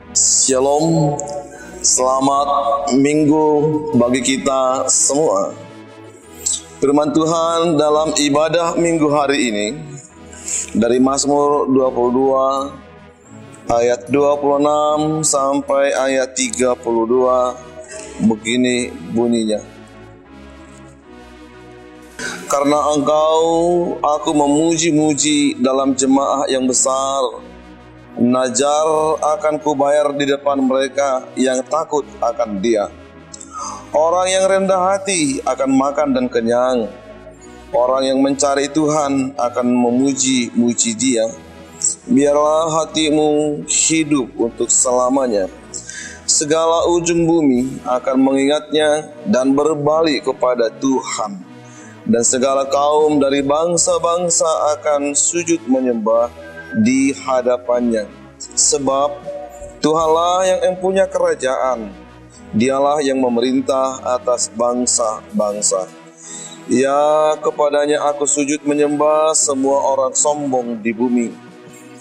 Shalom, selamat minggu bagi kita semua. Firman Tuhan dalam ibadah minggu hari ini dari Mazmur 22 ayat 26 sampai ayat 32 begini bunyinya. Karena Engkau, aku memuji-muji dalam jemaah yang besar. Najar akan kubayar di depan mereka yang takut akan Dia. Orang yang rendah hati akan makan dan kenyang. Orang yang mencari Tuhan akan memuji-muji Dia. Biarlah hatimu hidup untuk selamanya. Segala ujung bumi akan mengingatnya dan berbalik kepada Tuhan. Dan segala kaum dari bangsa-bangsa akan sujud menyembah di hadapannya. Sebab Tuhanlah yang mempunyai kerajaan, Dialah yang memerintah atas bangsa-bangsa. Ya, kepadanya aku sujud menyembah semua orang sombong di bumi.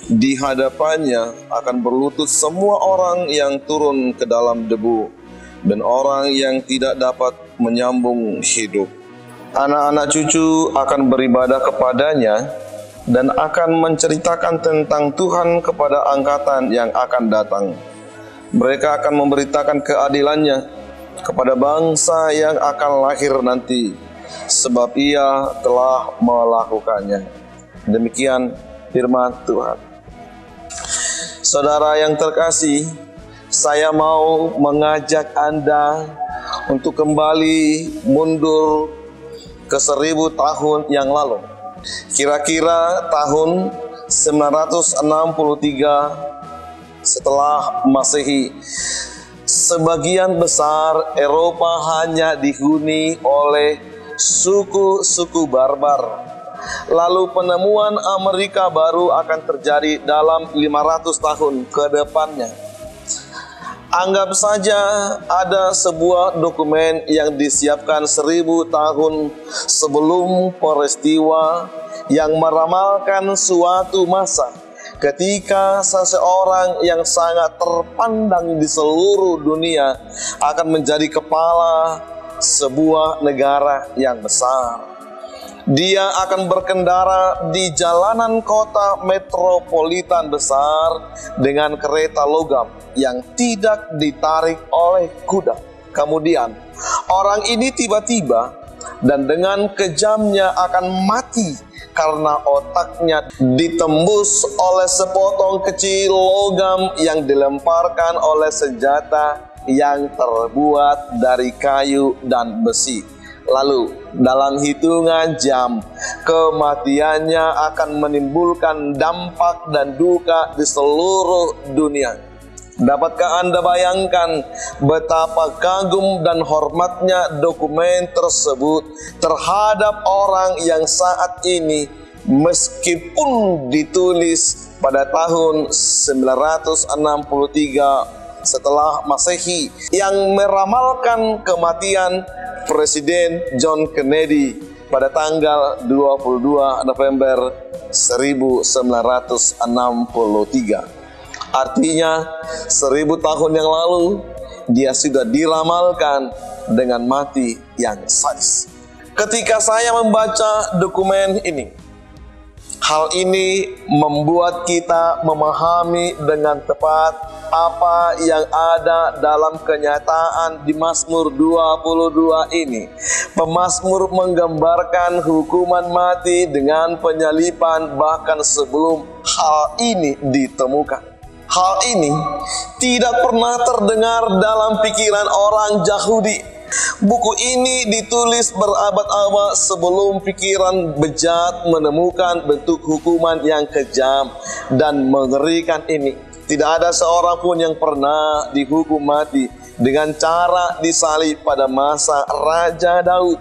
Di hadapannya akan berlutut semua orang yang turun ke dalam debu dan orang yang tidak dapat menyambung hidup. Anak-anak cucu akan beribadah kepadanya dan akan menceritakan tentang Tuhan kepada angkatan yang akan datang. Mereka akan memberitakan keadilannya kepada bangsa yang akan lahir nanti, sebab Ia telah melakukannya. Demikian firman Tuhan. Saudara yang terkasih, saya mau mengajak Anda untuk kembali mundur ke 1000 tahun yang lalu. Kira-kira tahun 963 setelah Masehi. Sebagian besar Eropa hanya dihuni oleh suku-suku barbar. Lalu penemuan Amerika baru akan terjadi dalam 500 tahun ke depannya. Anggap saja ada sebuah dokumen yang disiapkan 1000 tahun sebelum peristiwa yang meramalkan suatu masa ketika seseorang yang sangat terpandang di seluruh dunia akan menjadi kepala sebuah negara yang besar. Dia akan berkendara di jalanan kota metropolitan besar dengan kereta logam yang tidak ditarik oleh kuda. Kemudian, orang ini tiba-tiba dan dengan kejamnya akan mati karena otaknya ditembus oleh sepotong kecil logam yang dilemparkan oleh senjata yang terbuat dari kayu dan besi. Lalu dalam hitungan jam, kematiannya akan menimbulkan dampak dan duka di seluruh dunia. Dapatkah Anda bayangkan betapa kagum dan hormatnya dokumen tersebut terhadap orang yang saat ini, meskipun ditulis pada tahun 963 setelah Masehi, yang meramalkan kematian Presiden John Kennedy pada tanggal 22 November 1963. Artinya 1000 tahun yang lalu dia sudah diramalkan dengan mati yang sadis. Ketika saya membaca dokumen ini, hal ini membuat kita memahami dengan tepat apa yang ada dalam kenyataan di Mazmur 22 ini. Pemazmur menggambarkan hukuman mati dengan penyaliban bahkan sebelum hal ini ditemukan. Hal ini tidak pernah terdengar dalam pikiran orang Yahudi. Buku ini ditulis berabad-abad sebelum pikiran bejat menemukan bentuk hukuman yang kejam dan mengerikan ini. Tidak ada seorang pun yang pernah dihukum mati dengan cara disalib pada masa Raja Daud.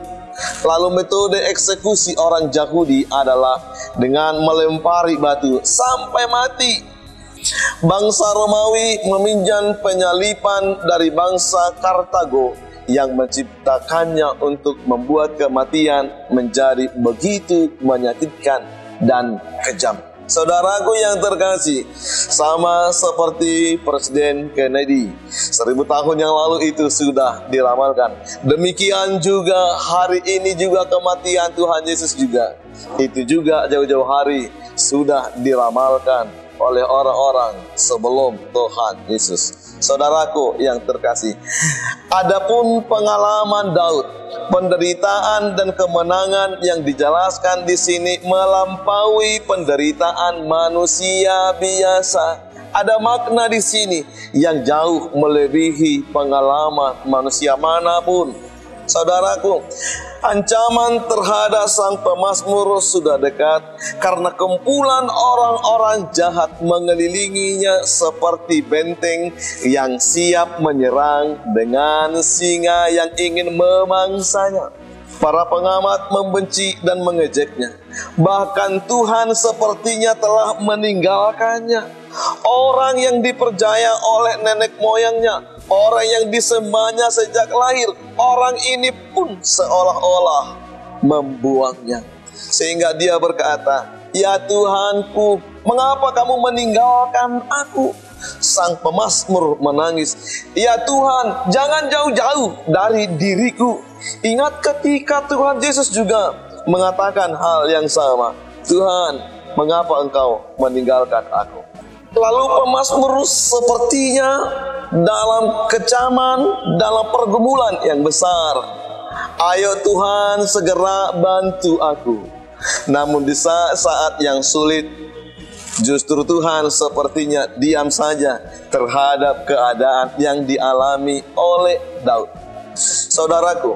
Lalu metode eksekusi orang Yahudi adalah dengan melempari batu sampai mati. Bangsa Romawi meminjam penyalipan dari bangsa Kartago yang menciptakannya untuk membuat kematian menjadi begitu menyakitkan dan kejam. Saudaraku yang terkasih, sama seperti Presiden Kennedy 1000 tahun yang lalu itu sudah diramalkan. Demikian juga hari ini juga kematian Tuhan Yesus juga. Itu juga jauh-jauh hari sudah diramalkan oleh orang-orang sebelum Tuhan Yesus. Saudaraku yang terkasih, adapun pengalaman Daud, penderitaan dan kemenangan yang dijelaskan di sini melampaui penderitaan manusia biasa. Ada makna di sini yang jauh melebihi pengalaman manusia manapun. Saudaraku, ancaman terhadap sang pemazmur sudah dekat karena kumpulan orang-orang jahat mengelilinginya seperti benteng yang siap menyerang dengan singa yang ingin memangsanya. Para pengamat membenci dan mengejeknya. Bahkan Tuhan sepertinya telah meninggalkannya. Orang yang dipercaya oleh nenek moyangnya, orang yang disembahnya sejak lahir, orang ini pun seolah-olah membuangnya. Sehingga dia berkata, "Ya Tuhanku, mengapa kamu meninggalkan aku?" Sang pemazmur menangis, "Ya Tuhan, jangan jauh-jauh dari diriku." Ingat ketika Tuhan Yesus juga mengatakan hal yang sama, "Tuhan, mengapa engkau meninggalkan aku?" Lalu pemazmur sepertinya dalam kecaman, dalam pergumulan yang besar. "Ayo Tuhan, segera bantu aku." Namun di saat-saat yang sulit, justru Tuhan sepertinya diam saja terhadap keadaan yang dialami oleh Daud. Saudaraku,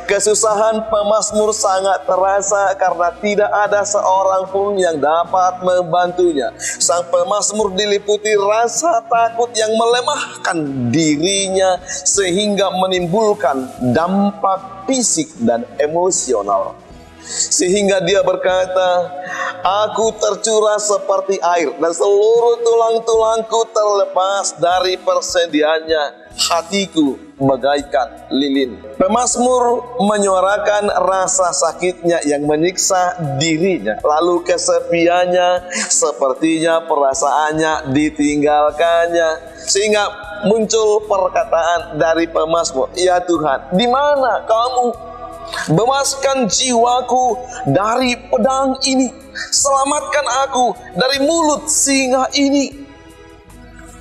kesusahan pemazmur sangat terasa karena tidak ada seorang pun yang dapat membantunya. Sang pemazmur diliputi rasa takut yang melemahkan dirinya sehingga menimbulkan dampak fisik dan emosional. Sehingga dia berkata, "Aku tercurah seperti air dan seluruh tulang-tulangku terlepas dari persendiannya. Hatiku bagaikan lilin." Pemazmur menyuarakan rasa sakitnya yang menyiksa dirinya. Lalu kesepiannya, sepertinya perasaannya ditinggalkannya. Sehingga muncul perkataan dari pemazmur, "Ya Tuhan, di mana kamu? Bebaskan jiwaku dari pedang ini. Selamatkan aku dari mulut singa ini."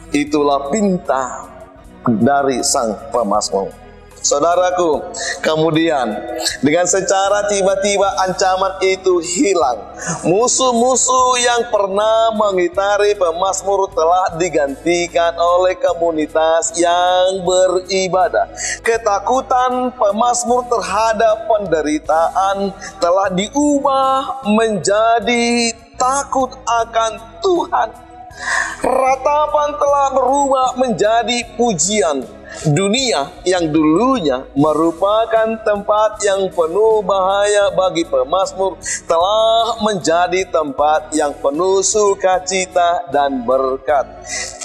Itulah pinta dari sang pemazmur. Saudaraku, kemudian dengan secara tiba-tiba ancaman itu hilang. Musuh-musuh yang pernah mengitari pemazmur telah digantikan oleh komunitas yang beribadah. Ketakutan pemazmur terhadap penderitaan telah diubah menjadi takut akan Tuhan. Ratapan telah berubah menjadi pujian. Dunia yang dulunya merupakan tempat yang penuh bahaya bagi pemazmur telah menjadi tempat yang penuh sukacita dan berkat.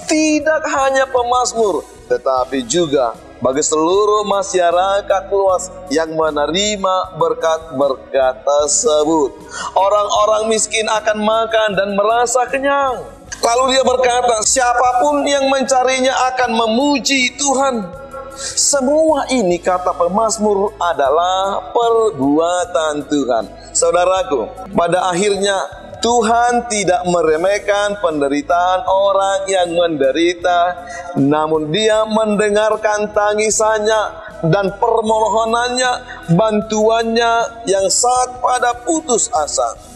Tidak hanya pemazmur, tetapi juga bagi seluruh masyarakat luas yang menerima berkat-berkat tersebut. Orang-orang miskin akan makan dan merasa kenyang. Lalu dia berkata, siapapun yang mencarinya akan memuji Tuhan. Semua ini, kata pemazmur, adalah perbuatan Tuhan. Saudaraku, pada akhirnya Tuhan tidak meremehkan penderitaan orang yang menderita, namun Dia mendengarkan tangisannya dan permohonannya, bantuannya yang saat pada putus asa.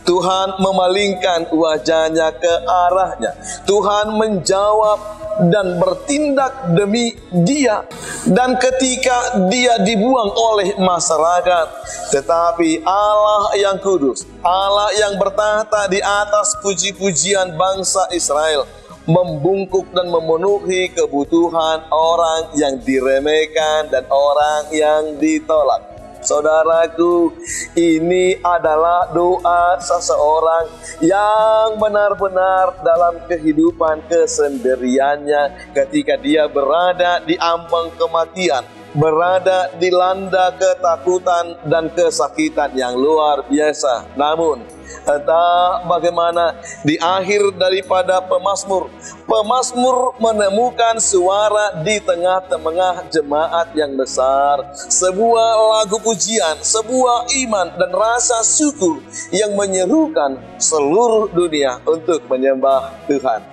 Tuhan memalingkan wajahnya ke arahnya. Tuhan menjawab dan bertindak demi dia. Dan ketika dia dibuang oleh masyarakat, tetapi Allah yang kudus, Allah yang bertahta di atas puji-pujian bangsa Israel, membungkuk dan memenuhi kebutuhan orang yang diremehkan dan orang yang ditolak. Saudaraku, ini adalah doa seseorang yang benar-benar dalam kehidupan kesendiriannya ketika dia berada di ambang kematian. berada dilanda ketakutan dan kesakitan yang luar biasa. Namun entah bagaimana di akhir daripada pemazmur menemukan suara di tengah-tengah jemaat yang besar, sebuah lagu pujian, sebuah iman dan rasa syukur yang menyerukan seluruh dunia untuk menyembah Tuhan.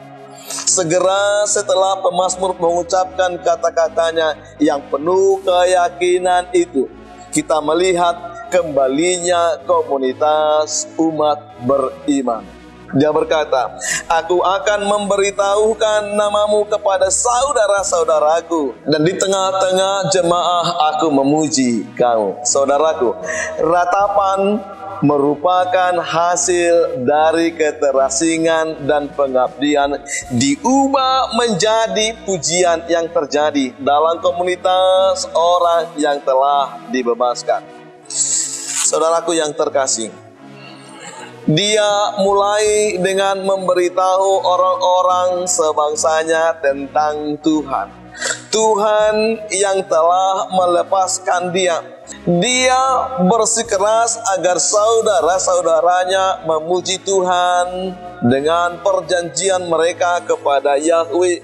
Segera setelah pemazmur mengucapkan kata-katanya yang penuh keyakinan itu, kita melihat kembalinya komunitas umat beriman. Dia berkata, "Aku akan memberitahukan namamu kepada saudara-saudaraku, dan di tengah-tengah jemaah aku memuji kamu." Saudaraku, ratapan merupakan hasil dari keterasingan dan pengabdian diubah menjadi pujian yang terjadi dalam komunitas orang yang telah dibebaskan. Saudaraku yang terkasih, dia mulai dengan memberitahu orang-orang sebangsanya tentang Tuhan. Tuhan yang telah melepaskan dia. Dia bersikeras agar saudara-saudaranya memuji Tuhan dengan perjanjian mereka kepada Yahweh.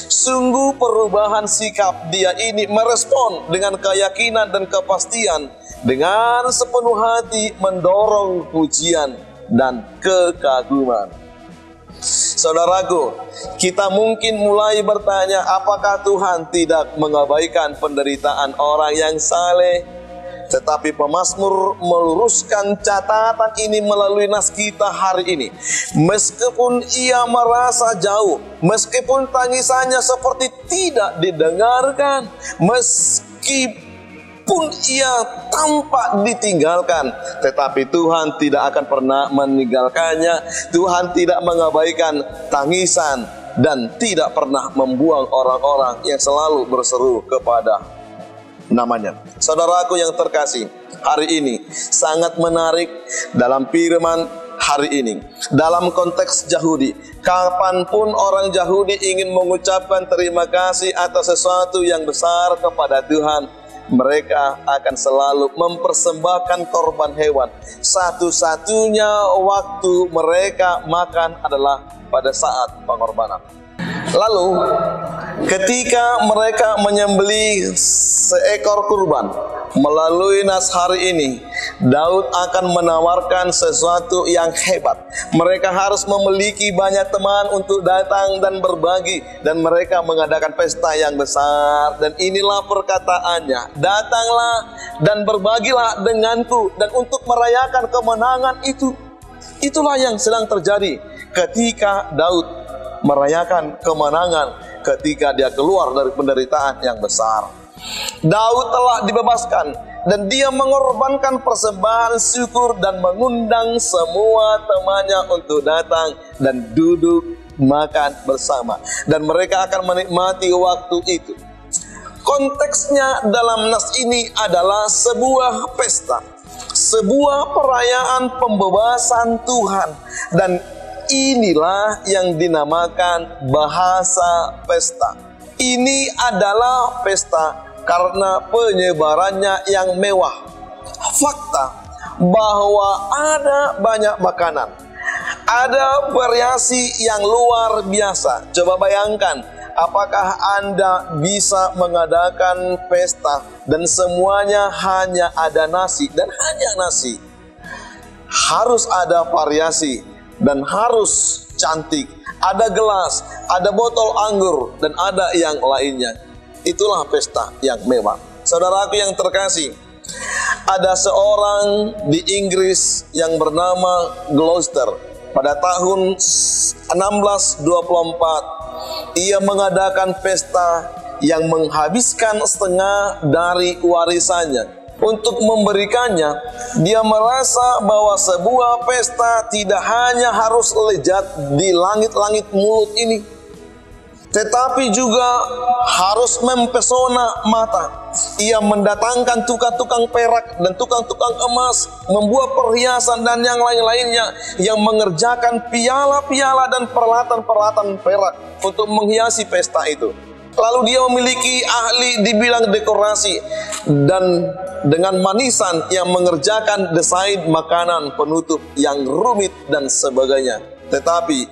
Sungguh perubahan sikap dia ini merespon dengan keyakinan dan kepastian, dengan sepenuh hati mendorong pujian dan kekaguman. Saudaraku, kita mungkin mulai bertanya, apakah Tuhan tidak mengabaikan penderitaan orang yang saleh? Tetapi pemazmur meluruskan catatan ini melalui nas kita hari ini. Meskipun ia merasa jauh, meskipun tangisannya seperti tidak didengarkan, meskipun ia tampak ditinggalkan, tetapi Tuhan tidak akan pernah meninggalkannya. Tuhan tidak mengabaikan tangisan dan tidak pernah membuang orang-orang yang selalu berseru kepada namanya. Saudaraku yang terkasih, hari ini sangat menarik dalam firman hari ini. Dalam konteks Yahudi, kapanpun orang Yahudi ingin mengucapkan terima kasih atas sesuatu yang besar kepada Tuhan, mereka akan selalu mempersembahkan korban hewan. Satu-satunya waktu mereka makan adalah pada saat pengorbanan. Lalu ketika mereka menyembelih seekor kurban, melalui nas hari ini, Daud akan menawarkan sesuatu yang hebat. Mereka harus memiliki banyak teman untuk datang dan berbagi, dan mereka mengadakan pesta yang besar. Dan inilah perkataannya, "Datanglah dan berbagilah denganku," dan untuk merayakan kemenangan itu. Itulah yang sedang terjadi ketika Daud merayakan kemenangan ketika dia keluar dari penderitaan yang besar. Daud telah dibebaskan dan dia mengorbankan persembahan syukur dan mengundang semua temannya untuk datang dan duduk makan bersama, dan mereka akan menikmati waktu itu. Konteksnya dalam nas ini adalah sebuah pesta, sebuah perayaan pembebasan Tuhan, dan inilah yang dinamakan bahasa pesta. Ini adalah pesta karena penyebarannya yang mewah. Fakta bahwa ada banyak makanan, ada variasi yang luar biasa. Coba bayangkan, apakah Anda bisa mengadakan pesta dan semuanya hanya ada nasi dan hanya nasi? Harus ada variasi dan harus cantik. Ada gelas, ada botol anggur, dan ada yang lainnya. Itulah pesta yang mewah. Saudaraku yang terkasih, ada seorang di Inggris yang bernama Gloucester. Pada tahun 1624, ia mengadakan pesta yang menghabiskan setengah dari warisannya. Untuk memberikannya, dia merasa bahwa sebuah pesta tidak hanya harus lezat di langit-langit mulut ini, tetapi juga harus mempesona mata. Ia mendatangkan tukang-tukang perak dan tukang-tukang emas, membuat perhiasan dan yang lain-lainnya, yang mengerjakan piala-piala dan peralatan-peralatan perak untuk menghiasi pesta itu. Lalu dia memiliki ahli di bidang dekorasi dan dengan manisan yang mengerjakan desain makanan penutup yang rumit dan sebagainya. Tetapi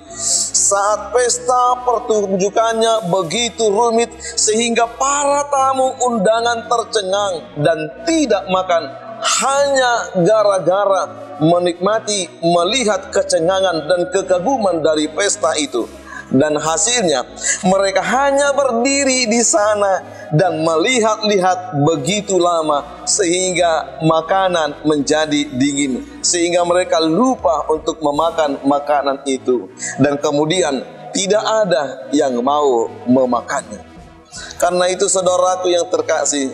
saat pesta pertunjukannya begitu rumit sehingga para tamu undangan tercengang dan tidak makan hanya gara-gara menikmati melihat kecengangan dan kekaguman dari pesta itu. Dan hasilnya mereka hanya berdiri di sana dan melihat-lihat begitu lama sehingga makanan menjadi dingin, sehingga mereka lupa untuk memakan makanan itu, dan kemudian tidak ada yang mau memakannya. Karena itu saudaraku yang terkasih,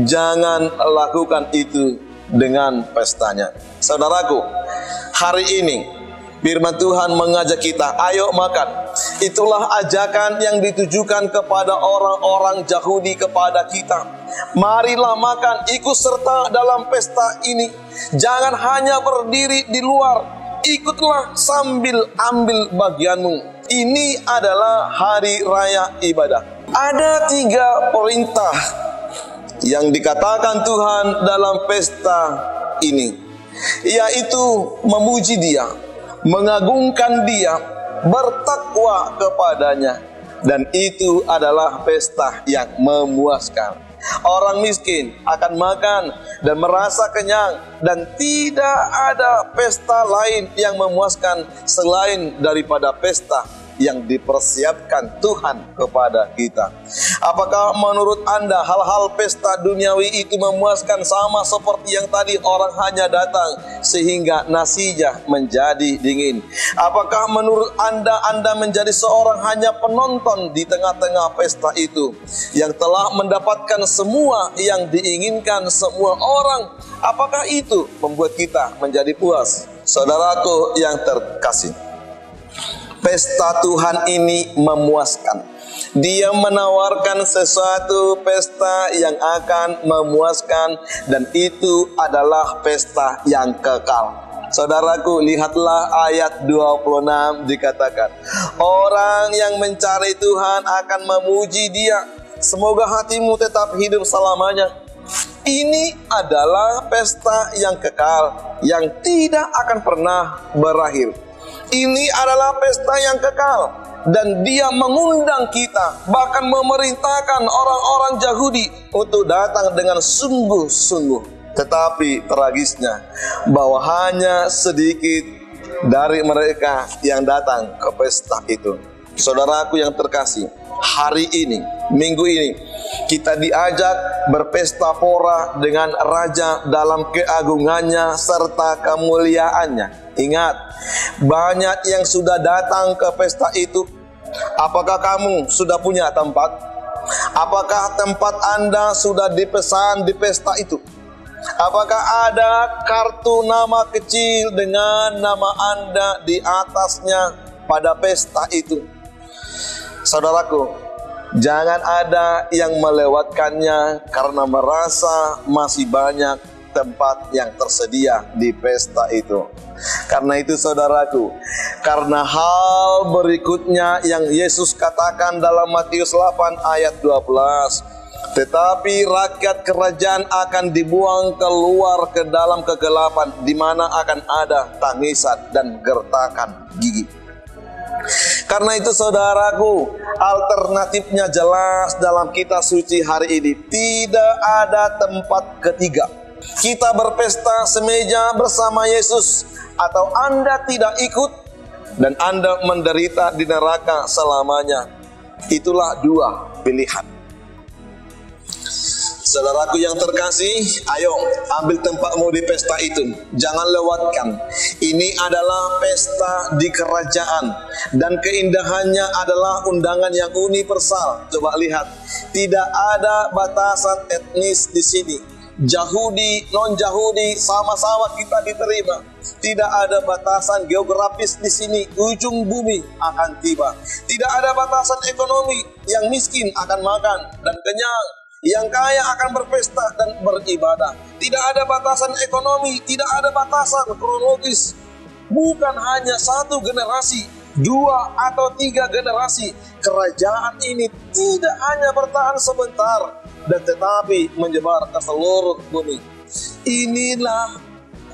jangan lakukan itu dengan pestanya. Saudaraku, hari ini firman Tuhan mengajak kita, ayo makan. Itulah ajakan yang ditujukan kepada orang-orang Yahudi kepada kita. Marilah makan, ikut serta dalam pesta ini. Jangan hanya berdiri di luar, ikutlah sambil ambil bagianmu. Ini adalah hari raya ibadah. Ada 3 perintah yang dikatakan Tuhan dalam pesta ini, yaitu memuji Dia, mengagungkan Dia, bertakwa kepadanya, dan itu adalah pesta yang memuaskan. Orang miskin akan makan dan merasa kenyang, dan tidak ada pesta lain yang memuaskan selain daripada pesta yang dipersiapkan Tuhan kepada kita. Apakah menurut Anda hal-hal pesta duniawi itu memuaskan sama seperti yang tadi orang hanya datang sehingga nasinya menjadi dingin? Apakah menurut Anda menjadi seorang hanya penonton di tengah-tengah pesta itu yang telah mendapatkan semua yang diinginkan semua orang? Apakah itu membuat kita menjadi puas? Saudaraku yang terkasih, pesta Tuhan ini memuaskan. Dia menawarkan sesuatu pesta yang akan memuaskan, dan itu adalah pesta yang kekal. Saudaraku, lihatlah ayat 26 dikatakan, orang yang mencari Tuhan akan memuji Dia. Semoga hatimu tetap hidup selamanya. Ini adalah pesta yang kekal, yang tidak akan pernah berakhir. Ini adalah pesta yang kekal, dan Dia mengundang kita, bahkan memerintahkan orang-orang Yahudi untuk datang dengan sungguh-sungguh. Tetapi tragisnya bahwa hanya sedikit dari mereka yang datang ke pesta itu. Saudaraku yang terkasih, hari ini, minggu ini, kita diajak berpesta pora dengan Raja dalam keagungannya serta kemuliaannya. Ingat, banyak yang sudah datang ke pesta itu. Apakah kamu sudah punya tempat? Apakah tempat Anda sudah dipesan di pesta itu? Apakah ada kartu nama kecil dengan nama Anda di atasnya pada pesta itu? Saudaraku, jangan ada yang melewatkannya karena merasa masih banyak tempat yang tersedia di pesta itu. Karena itu saudaraku, karena hal berikutnya yang Yesus katakan dalam Matius 8 ayat 12, tetapi rakyat kerajaan akan dibuang keluar ke dalam kegelapan, di mana akan ada tangisan dan gertakan gigi. Karena itu saudaraku, alternatifnya jelas dalam kitab suci hari ini. Tidak ada tempat ketiga. Kita berpesta semeja bersama Yesus, atau Anda tidak ikut dan Anda menderita di neraka selamanya. Itulah 2 pilihan. Saudaraku yang terkasih, ayo ambil tempatmu di pesta itu. Jangan lewatkan. Ini adalah pesta di kerajaan, dan keindahannya adalah undangan yang universal. Coba lihat, tidak ada batasan etnis di sini. Yahudi, non-Yahudi, sama-sama kita diterima. Tidak ada batasan geografis di sini. Ujung bumi akan tiba. Tidak ada batasan ekonomi. Yang miskin akan makan dan kenyang. Yang kaya akan berpesta dan beribadah. Tidak ada batasan ekonomi, tidak ada batasan kronologis. Bukan hanya satu generasi, 2 atau 3 generasi, kerajaan ini tidak hanya bertahan sebentar, dan tetapi menyebar ke seluruh bumi. Inilah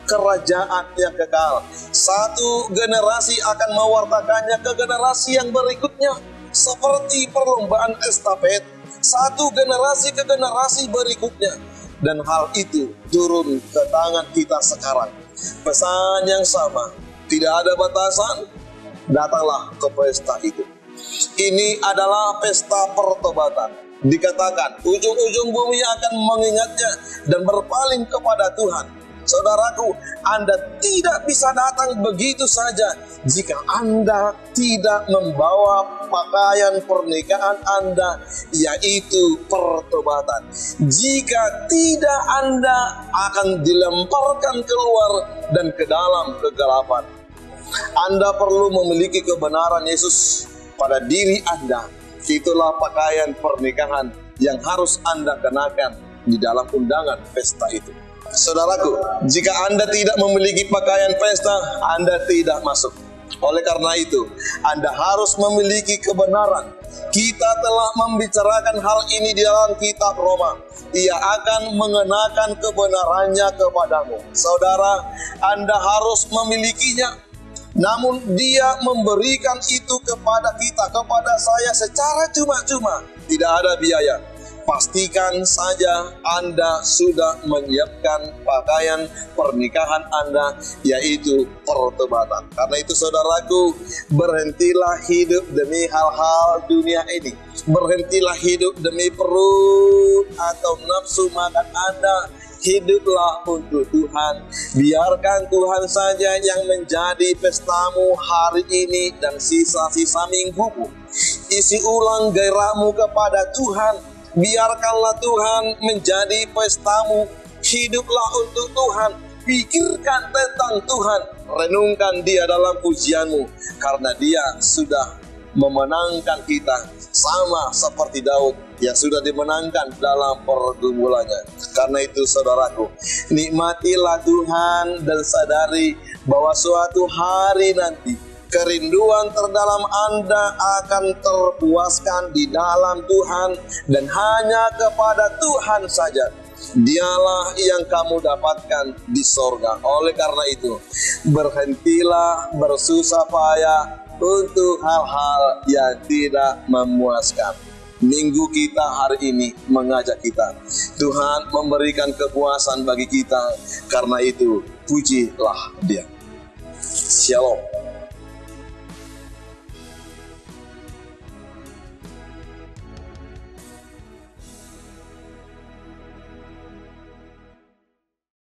kerajaan yang kekal. Satu generasi akan mewartakannya ke generasi yang berikutnya, seperti perlombaan estafet, satu generasi ke generasi berikutnya. Dan hal itu turun ke tangan kita sekarang. Pesan yang sama, tidak ada batasan, datanglah ke pesta itu. Ini adalah pesta pertobatan. Dikatakan ujung-ujung bumi akan mengingatnya dan berpaling kepada Tuhan. Saudaraku, Anda tidak bisa datang begitu saja jika Anda tidak membawa pakaian pernikahan Anda, yaitu pertobatan. Jika tidak, Anda akan dilemparkan keluar dan ke dalam kegelapan. Anda perlu memiliki kebenaran Yesus pada diri Anda. Itulah pakaian pernikahan yang harus Anda kenakan di dalam undangan pesta itu. Saudaraku, jika Anda tidak memiliki pakaian pesta, Anda tidak masuk. Oleh karena itu, Anda harus memiliki kebenaran. Kita telah membicarakan hal ini di dalam kitab Roma. Ia akan mengenakan kebenarannya kepadamu. Saudara, Anda harus memilikinya. Namun Dia memberikan itu kepada kita, kepada saya secara cuma-cuma. Tidak ada biaya. Pastikan saja Anda sudah menyiapkan pakaian pernikahan Anda, yaitu pertobatan. Karena itu saudaraku, berhentilah hidup demi hal-hal dunia ini. Berhentilah hidup demi perut atau nafsu makan Anda. Hiduplah untuk Tuhan. Biarkan Tuhan saja yang menjadi pestamu hari ini dan sisa-sisa minggumu. Isi ulang gairahmu kepada Tuhan. Biarkanlah Tuhan menjadi pestamu. Hiduplah untuk Tuhan. Pikirkan tentang Tuhan. Renungkan Dia dalam pujianmu. Karena Dia sudah memenangkan kita, sama seperti Daud yang sudah dimenangkan dalam pergumulannya. Karena itu saudaraku, nikmatilah Tuhan dan sadari bahwa suatu hari nanti kerinduan terdalam Anda akan terpuaskan di dalam Tuhan, dan hanya kepada Tuhan saja. Dialah yang kamu dapatkan di sorga. Oleh karena itu, berhentilah bersusah payah untuk hal-hal yang tidak memuaskan. Minggu kita hari ini mengajak kita, Tuhan memberikan kepuasan bagi kita. Karena itu, pujilah Dia. Shalom.